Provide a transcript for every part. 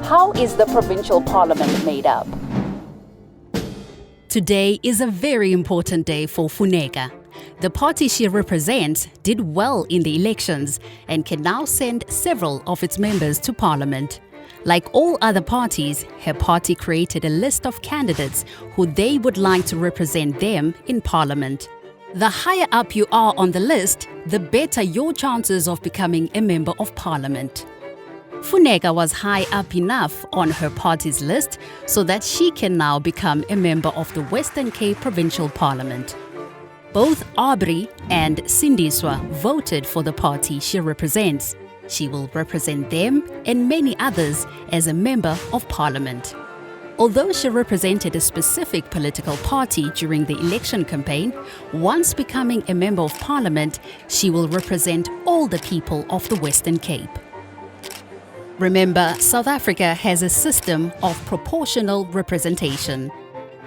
How is the Provincial Parliament made up? Today is a very important day for Funeka. The party she represents did well in the elections and can now send several of its members to Parliament. Like all other parties, her party created a list of candidates who they would like to represent them in Parliament. The higher up you are on the list, the better your chances of becoming a member of Parliament. Funeka was high up enough on her party's list so that she can now become a member of the Western Cape Provincial Parliament. Both Aubrey and Sindiswa voted for the party she represents. She will represent them and many others as a member of Parliament. Although she represented a specific political party during the election campaign, once becoming a member of Parliament, she will represent all the people of the Western Cape. Remember, South Africa has a system of proportional representation.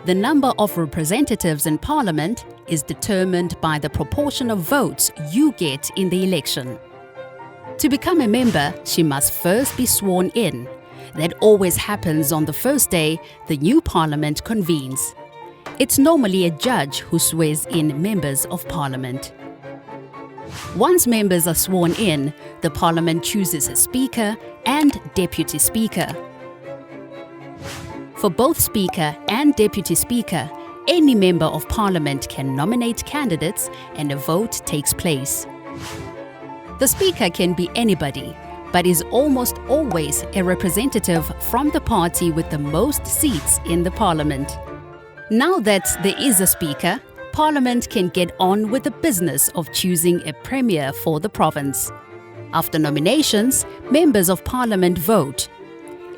The number of representatives in Parliament is determined by the proportion of votes you get in the election. To become a member, she must first be sworn in. That always happens on the first day the new Parliament convenes. It's normally a judge who swears in members of Parliament. Once members are sworn in, the Parliament chooses a Speaker and Deputy Speaker. For both Speaker and Deputy Speaker, any Member of Parliament can nominate candidates and a vote takes place. The Speaker can be anybody, but is almost always a representative from the party with the most seats in the Parliament. Now that there is a Speaker, Parliament can get on with the business of choosing a Premier for the province. After nominations, members of Parliament vote.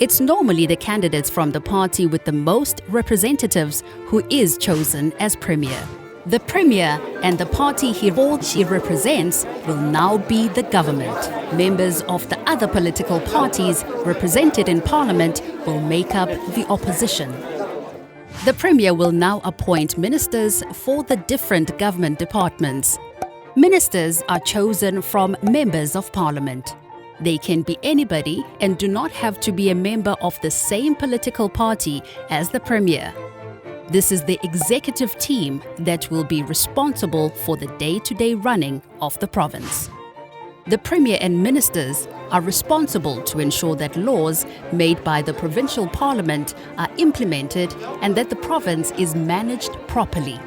It's normally the candidates from the party with the most representatives who is chosen as Premier. The Premier and the party he represents will now be the government. Members of the other political parties represented in Parliament will make up the opposition. The Premier will now appoint ministers for the different government departments. Ministers are chosen from members of Parliament. They can be anybody and do not have to be a member of the same political party as the Premier. This is the executive team that will be responsible for the day-to-day running of the province. The Premier and ministers are responsible to ensure that laws made by the Provincial Parliament are implemented and that the province is managed properly.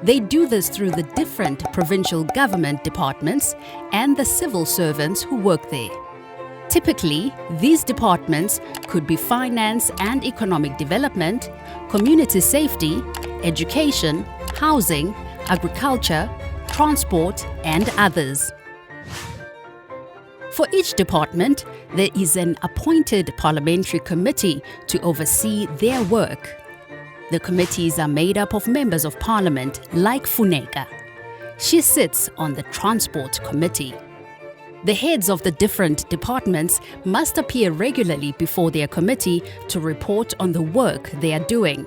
They do this through the different provincial government departments and the civil servants who work there. Typically, these departments could be finance and economic development, community safety, education, housing, agriculture, transport, and others. For each department, there is an appointed parliamentary committee to oversee their work. The committees are made up of members of Parliament like Funeka. She sits on the Transport Committee. The heads of the different departments must appear regularly before their committee to report on the work they are doing.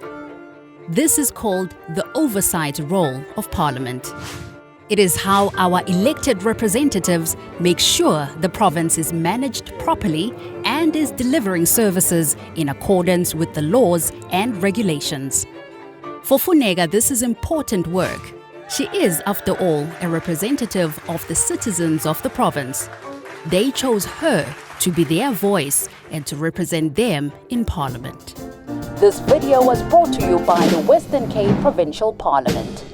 This is called the oversight role of Parliament. It is how our elected representatives make sure the province is managed properly and is delivering services in accordance with the laws and regulations. For Funeka, this is important work. She is, after all, a representative of the citizens of the province. They chose her to be their voice and to represent them in Parliament. This video was brought to you by the Western Cape Provincial Parliament.